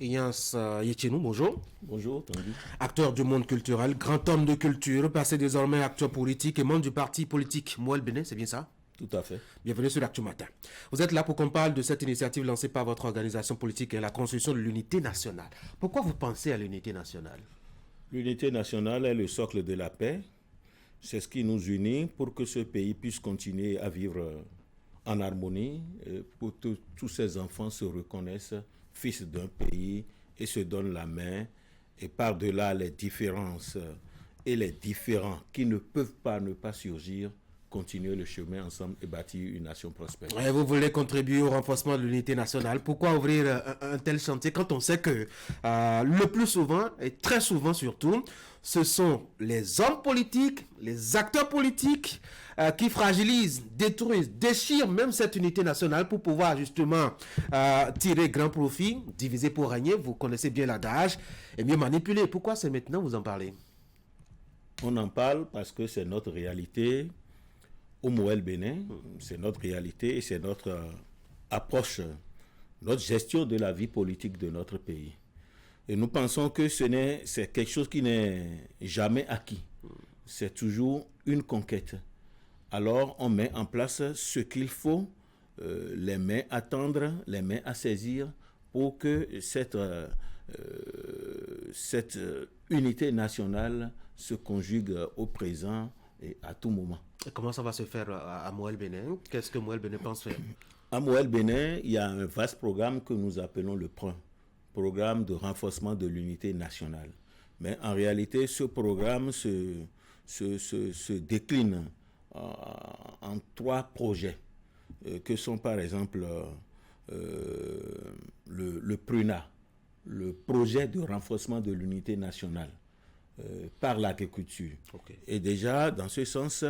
Ignace Yetinou, bonjour. Bonjour, Tanguy. Acteur du monde culturel, grand homme de culture, passé désormais acteur politique et membre du parti politique Moël Bénin, c'est bien ça? Tout à fait. Bienvenue sur l'Actu Matin. Vous êtes là pour qu'on parle de cette initiative lancée par votre organisation politique et la construction de l'unité nationale. Pourquoi vous pensez à l'unité nationale? L'unité nationale est le socle de la paix. C'est ce qui nous unit pour que ce pays puisse continuer à vivre en harmonie, pour que tous ces enfants se reconnaissent fils d'un pays et se donnent la main. Et par-delà les différences et les différends qui ne peuvent pas ne pas surgir, continuer le chemin ensemble et bâtir une nation prospère. Et vous voulez contribuer au renforcement de l'unité nationale. Pourquoi ouvrir un tel chantier quand on sait que le plus souvent, et très souvent surtout, ce sont les hommes politiques, les acteurs politiques qui fragilisent, détruisent, déchirent même cette unité nationale pour pouvoir justement tirer grand profit, diviser pour régner, vous connaissez bien l'adage, et mieux manipuler. Pourquoi c'est maintenant vous en parlez? On en parle parce que c'est notre réalité. Au Moël Bénin, c'est notre réalité et c'est notre approche, notre gestion de la vie politique de notre pays. Et nous pensons que c'est quelque chose qui n'est jamais acquis. C'est toujours une conquête. Alors on met en place ce qu'il faut, les mains à tendre, les mains à saisir pour que cette unité nationale se conjugue au présent et à tout moment. Et comment ça va se faire à Moël Bénin? Qu'est-ce que Moël Bénin pense faire? À Moël Bénin, il y a un vaste programme que nous appelons le PRUN, programme de renforcement de l'unité nationale. Mais en réalité, ce programme se décline en trois projets, que sont par exemple le PRUNA, le projet de renforcement de l'unité nationale par l'agriculture. Okay. Et déjà, dans ce sens,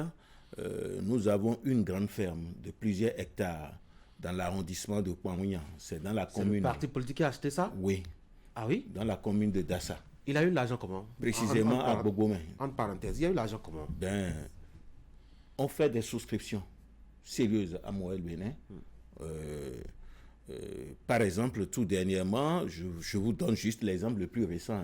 nous avons une grande ferme de plusieurs hectares dans l'arrondissement de Kouamouyan. C'est dans la commune. C'est le parti politique qui a acheté ça? Oui. Ah oui? Dans la commune de Dassa. Il a eu l'argent comment? Précisément à Bogomé. Entre parenthèses, il a eu l'argent comment? Ben, on fait des souscriptions sérieuses à Moël Bénin. Par exemple, tout dernièrement, je vous donne juste l'exemple le plus récent.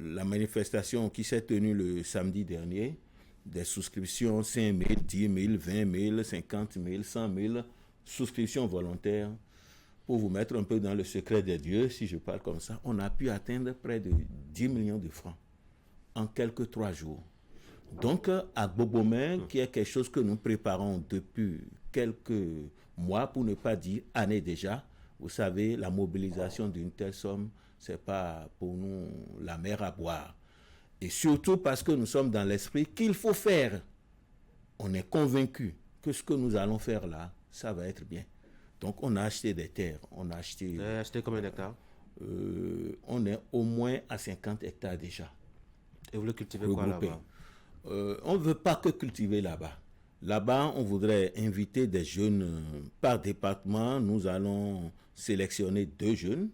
La manifestation qui s'est tenue le samedi dernier, des souscriptions 5 000, 10 000, 20 000, 50 000, 100 000 souscriptions volontaires. Pour vous mettre un peu dans le secret des dieux, si je parle comme ça, on a pu atteindre près de 10 millions de francs en quelques 3 jours. Donc, à Bogomé, qui est quelque chose que nous préparons depuis quelques mois, pour ne pas dire années déjà, vous savez, la mobilisation d'une telle somme, c'est pas pour nous la mer à boire. Et surtout parce que nous sommes dans l'esprit qu'il faut faire. On est convaincu que ce que nous allons faire là, ça va être bien. Donc on a acheté des terres. On a acheté... Vous avez acheté combien d'hectares? On est au moins à 50 hectares déjà. Et vous le cultivez quoi là-bas? On ne veut pas que cultiver là-bas. Là-bas, on voudrait inviter des jeunes par département. Nous allons sélectionner 2 jeunes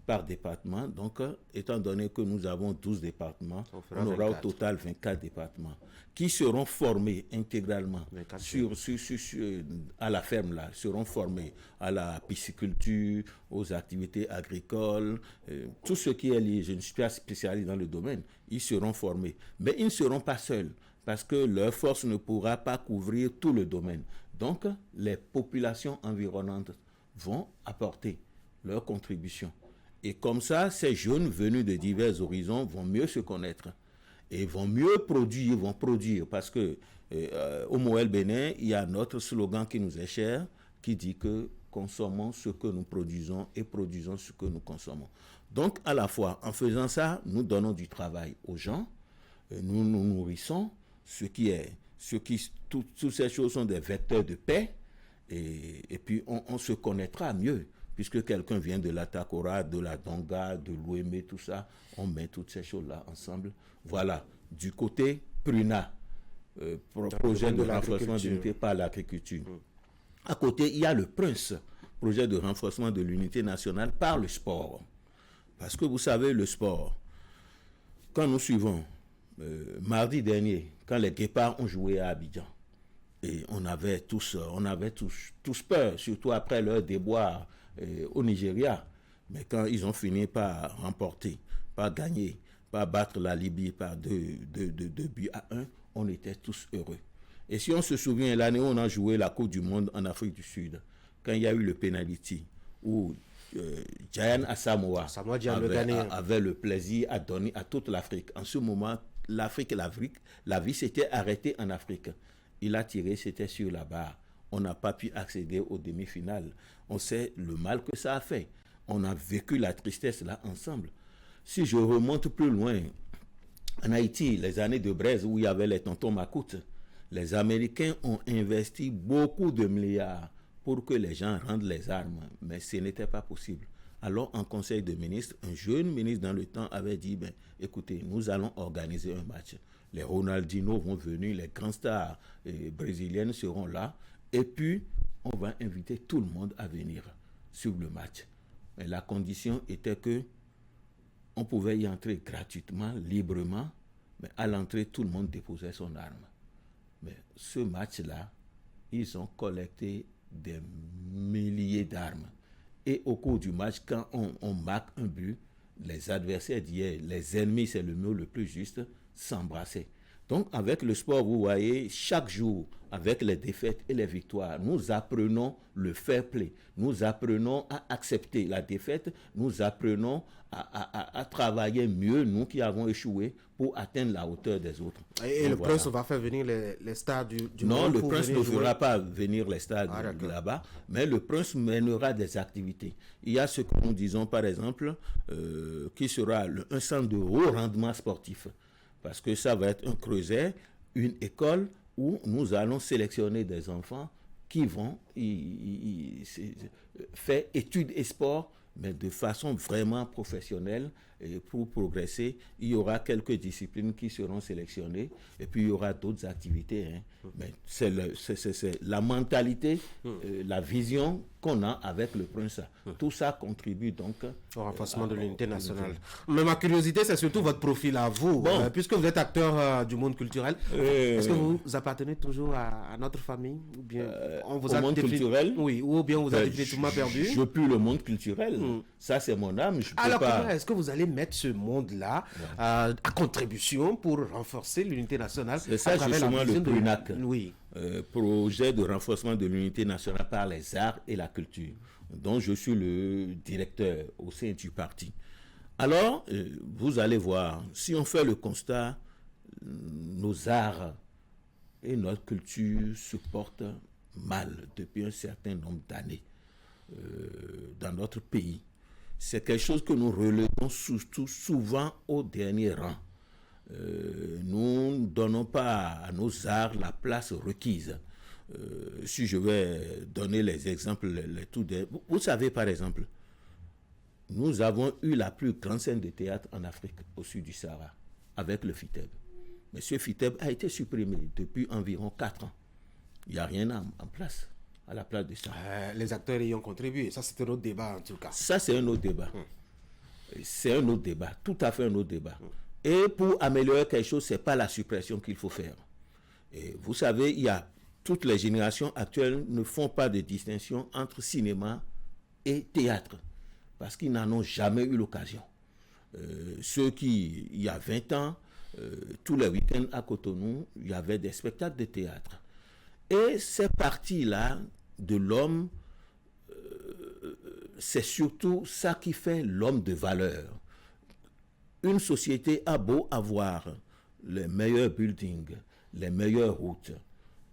par département. Donc, étant donné que nous avons 12 départements, on aura 24. Au total 24 départements qui seront formés intégralement à la ferme là, seront formés à la pisciculture, aux activités agricoles, tout ce qui est lié. Je ne suis pas spécialiste dans le domaine. Ils seront formés. Mais ils ne seront pas seuls parce que leur force ne pourra pas couvrir tout le domaine. Donc, les populations environnantes vont apporter leur contribution. Et comme ça, ces jeunes venus de divers horizons vont mieux se connaître et vont mieux produire, parce que au Moël Bénin, il y a notre slogan qui nous est cher, qui dit que consommons ce que nous produisons et produisons ce que nous consommons. Donc, à la fois, en faisant ça, nous donnons du travail aux gens, nous nous nourrissons, toutes ces choses sont des vecteurs de paix, et puis on se connaîtra mieux. Puisque quelqu'un vient de la Takora, de la Donga, de l'Ouémé, tout ça, on met toutes ces choses-là ensemble. Voilà, du côté PRUNA, projet de renforcement de l'unité par l'agriculture. À côté, il y a le PRINCE, projet de renforcement de l'unité nationale par le sport. Parce que vous savez, le sport, quand nous suivons, mardi dernier, quand les Guépards ont joué à Abidjan, et on avait tous peur, surtout après leur déboire au Nigeria. Mais quand ils ont fini par remporter, par gagner, par battre la Libye par 2 buts à 1, on était tous heureux. Et si on se souvient, l'année où on a joué la Coupe du Monde en Afrique du Sud, quand il y a eu le penalty, où Giant Asamoah avait le plaisir à donner à toute l'Afrique. En ce moment, la vie s'était arrêtée en Afrique. Il a tiré, c'était sur la barre. On n'a pas pu accéder aux demi-finales. On sait le mal que ça a fait. On a vécu la tristesse là ensemble. Si je remonte plus loin, en Haïti, les années de braise où il y avait les tontons macoutes, les Américains ont investi beaucoup de milliards pour que les gens rendent les armes, mais ce n'était pas possible. Alors, en conseil de ministres, un jeune ministre dans le temps avait dit, écoutez, nous allons organiser un match. Les Ronaldinho vont venir, les grands stars brésiliennes seront là, et puis on va inviter tout le monde à venir sur le match. Mais la condition était que on pouvait y entrer gratuitement, librement, mais à l'entrée, tout le monde déposait son arme. Mais ce match-là, ils ont collecté des milliers d'armes. Et au cours du match, quand on marque un but, les adversaires d'hier, les ennemis, c'est le mot le plus juste, s'embrassaient. Donc, avec le sport, vous voyez, chaque jour, avec les défaites et les victoires, nous apprenons le fair play. Nous apprenons à accepter la défaite. Nous apprenons à travailler mieux, nous qui avons échoué, pour atteindre la hauteur des autres. Et donc, le prince va faire venir les stars du Non, le prince ne fera pas venir les stars de là-bas, mais le prince mènera des activités. Il y a ce que nous disons, par exemple, qui sera un centre de haut rendement sportif. Parce que ça va être un creuset, une école où nous allons sélectionner des enfants qui vont faire études et sport, mais de façon vraiment professionnelle. Et pour progresser, il y aura quelques disciplines qui seront sélectionnées et puis il y aura d'autres activités. Mais c'est la mentalité, la vision qu'on a avec le prince. Tout ça contribue donc au renforcement de l'unité nationale. Mais ma curiosité, c'est surtout votre profil à vous. Bon. Puisque vous êtes acteur du monde culturel, est-ce que vous appartenez toujours à notre famille ou bien on vous a monde culturel? Oui, ou bien vous avez définitivement perdu? Je pue le monde culturel. Ça, c'est mon âme. Alors, comment est-ce que vous allez mettre ce monde-là à contribution pour renforcer l'unité nationale? C'est ça justement le PRUNAC. Oui. Projet de renforcement de l'unité nationale par les arts et la culture, dont je suis le directeur au sein du parti. Alors, vous allez voir, si on fait le constat, nos arts et notre culture se portent mal depuis un certain nombre d'années dans notre pays. C'est quelque chose que nous relevons surtout souvent au dernier rang. Nous ne donnons pas à nos arts la place requise. Si je vais donner les exemples, vous savez par exemple, nous avons eu la plus grande scène de théâtre en Afrique, au sud du Sahara, avec le FITEB. Mais ce FITEB a été supprimé depuis environ 4 ans. Il n'y a rien en place. À la place de ça. Les acteurs y ont contribué. Ça, c'est un autre débat, en tout cas. Ça, c'est un autre débat. C'est un autre débat. Tout à fait un autre débat. Et pour améliorer quelque chose, ce n'est pas la suppression qu'il faut faire. Et vous savez, toutes les générations actuelles ne font pas de distinction entre cinéma et théâtre. Parce qu'ils n'en ont jamais eu l'occasion. Ceux qui, il y a 20 ans, tous les week-ends à Cotonou, il y avait des spectacles de théâtre. Et ces parties-là de l'homme, c'est surtout ça qui fait l'homme de valeur. Une société a beau avoir les meilleurs buildings, les meilleures routes,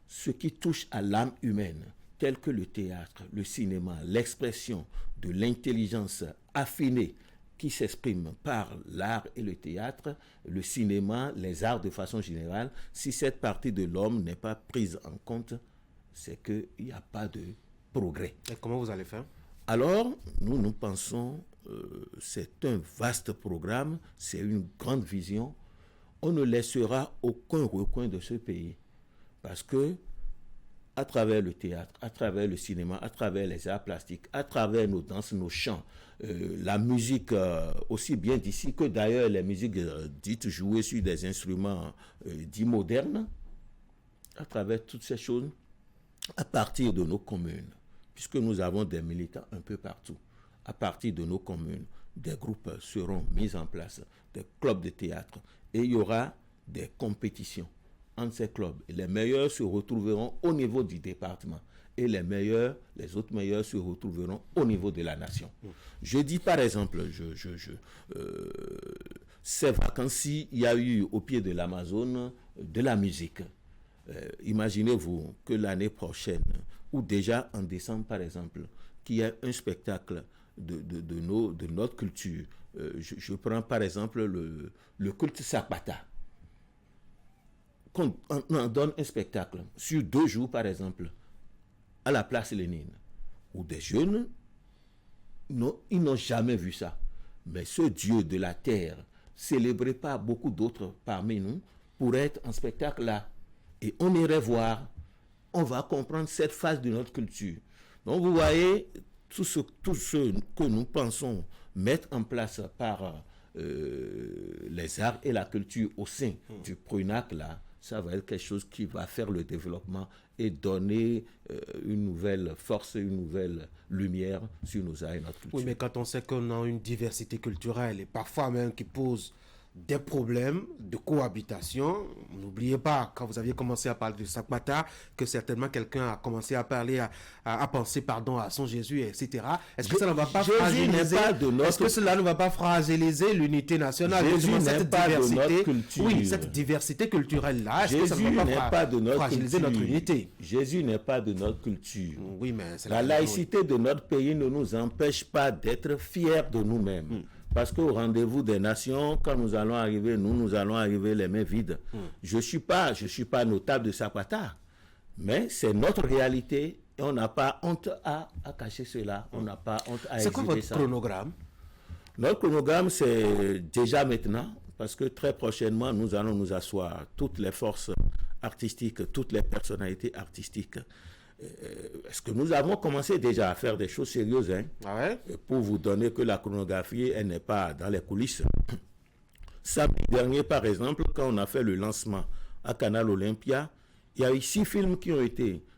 ce qui touche à l'âme humaine, tel que le théâtre, le cinéma, l'expression de l'intelligence affinée qui s'exprime par l'art et le théâtre, le cinéma, les arts de façon générale, si cette partie de l'homme n'est pas prise en compte, c'est qu'il n'y a pas de progrès. Et comment vous allez faire? Alors, nous pensons, c'est un vaste programme, c'est une grande vision. On ne laissera aucun recoin de ce pays. Parce que, à travers le théâtre, à travers le cinéma, à travers les arts plastiques, à travers nos danses, nos chants, la musique aussi bien d'ici que d'ailleurs les musiques dites jouées sur des instruments dits modernes, à travers toutes ces choses, à partir de nos communes, puisque nous avons des militants un peu partout, à partir de nos communes, des groupes seront mis en place, des clubs de théâtre, et il y aura des compétitions entre ces clubs. Et les meilleurs se retrouveront au niveau du département. Et les autres meilleurs se retrouveront au niveau de la nation. Je dis par exemple, ces vacances-ci, il y a eu au pied de l'Amazone de la musique. Imaginez-vous que l'année prochaine, ou déjà en décembre par exemple, qu'il y ait un spectacle de notre culture. Je prends par exemple le culte Zapata. On en donne un spectacle sur 2 jours par exemple, à la place Lénine, où des jeunes, ils n'ont jamais vu ça. Mais ce Dieu de la terre, célébré par beaucoup d'autres parmi nous, pourrait être en spectacle là. Et on irait voir, on va comprendre cette phase de notre culture. Donc vous voyez, tout ce que nous pensons mettre en place par les arts et la culture au sein du PRUNAC là, ça va être quelque chose qui va faire le développement et donner une nouvelle force, une nouvelle lumière sur nos arts et notre culture. Oui, mais quand on sait qu'on a une diversité culturelle et parfois même qui pose des problèmes de cohabitation, n'oubliez pas, quand vous aviez commencé à parler de Zapata, que certainement quelqu'un a commencé à parler, à penser, à son Jésus, etc. Est-ce que ça ne va pas fragiliser, est-ce que cela ne va pas fragiliser l'unité nationale? Jésus n'est pas de notre culture. Oui, cette diversité culturelle-là, est-ce que ça ne va pas fragiliser notre unité? Jésus n'est pas de notre culture. Oui, mais la laïcité de notre pays ne nous empêche pas d'être fiers de nous-mêmes. Parce qu'au rendez-vous des nations, quand nous allons arriver, nous allons arriver les mains vides. Je suis pas notable de Zapata, mais c'est notre réalité et on n'a pas honte à cacher cela. On n'a pas honte à exiger ça. C'est quoi votre chronogramme? Notre chronogramme, c'est déjà maintenant, parce que très prochainement, nous allons nous asseoir, toutes les forces artistiques, toutes les personnalités artistiques. Est-ce que nous avons commencé déjà à faire des choses sérieuses, hein? Ah ouais? Pour vous donner que la chronographie, elle n'est pas dans les coulisses. Samedi dernier, par exemple, quand on a fait le lancement à Canal Olympia, il y a eu 6 films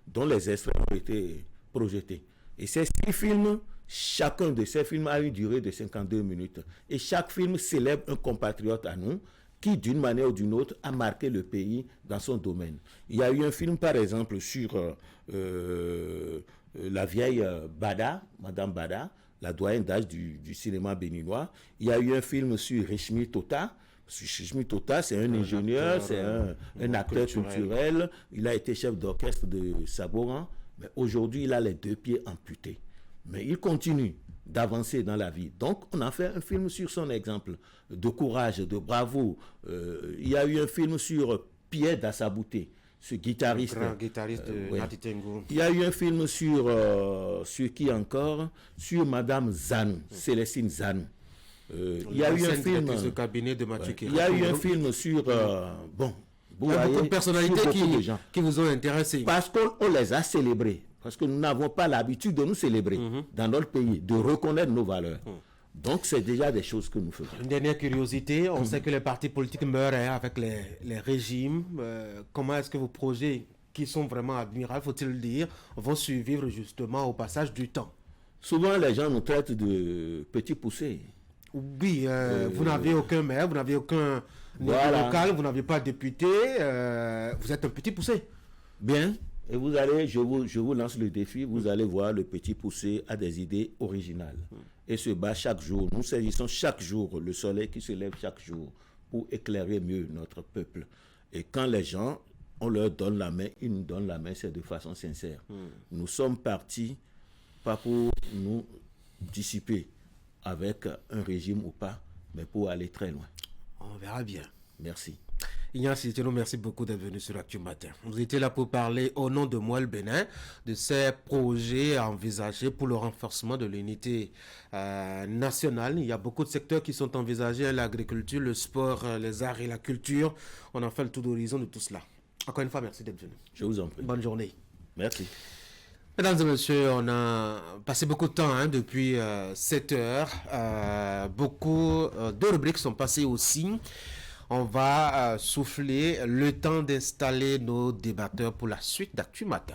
dont les extraits ont été projetés. Et ces 6 films, chacun de ces films a une durée de 52 minutes. Et chaque film célèbre un compatriote à nous qui, d'une manière ou d'une autre, a marqué le pays dans son domaine. Il y a eu un film, par exemple, sur la vieille Bada, Madame Bada, la doyenne d'âge du cinéma béninois. Il y a eu un film sur Rishmi Tota. Rishmi Tota, c'est un ingénieur, c'est un acteur culturel. Il a été chef d'orchestre de Saboran. Mais aujourd'hui, il a les 2 pieds amputés. Mais il continue d'avancer dans la vie. Donc, on a fait un film sur son exemple de courage, de bravoure. Il y a eu un film sur Pierre Dassabouté, ce guitariste. Le grand guitariste de Natitengo. Il y a eu un film sur qui encore? Sur Madame Zanou, Célestine Zanou. Il y a eu un film. De cabinet de Mathieu Il y a eu un film sur. Il y a beaucoup de personnalités qui vous ont intéressé. Parce qu'on les a célébrés. Parce que nous n'avons pas l'habitude de nous célébrer dans notre pays, de reconnaître nos valeurs. Donc, c'est déjà des choses que nous faisons. Une dernière curiosité, on sait que les partis politiques meurent avec les régimes. Comment est-ce que vos projets, qui sont vraiment admirables, faut-il le dire, vont survivre justement au passage du temps? Souvent, les gens nous traitent de petits poussés. Oui, vous n'avez aucun maire, vous n'avez aucun local, vous n'avez pas de député, vous êtes un petit poussé. Bien. Et vous allez, je vous lance le défi, vous allez voir le petit poussé a des idées originales et se bat chaque jour. Nous saisissons chaque jour le soleil qui se lève chaque jour pour éclairer mieux notre peuple. Et quand les gens, on leur donne la main, ils nous donnent la main, c'est de façon sincère. Nous sommes partis, pas pour nous dissiper avec un régime ou pas, mais pour aller très loin. On verra bien. Merci. Ignace Tino, merci beaucoup d'être venu sur Actu Matin. Vous étiez là pour parler au nom de Moelle Bénin de ces projets envisagés pour le renforcement de l'unité nationale. Il y a beaucoup de secteurs qui sont envisagés, l'agriculture, le sport, les arts et la culture. On en fait le tour d'horizon de tout cela. Encore une fois, merci d'être venu. Je vous en prie. Bonne journée. Merci. Mesdames et messieurs, on a passé beaucoup de temps depuis 7 heures. Beaucoup de rubriques sont passées aussi. On va souffler le temps d'installer nos débatteurs pour la suite d'Actu Matin.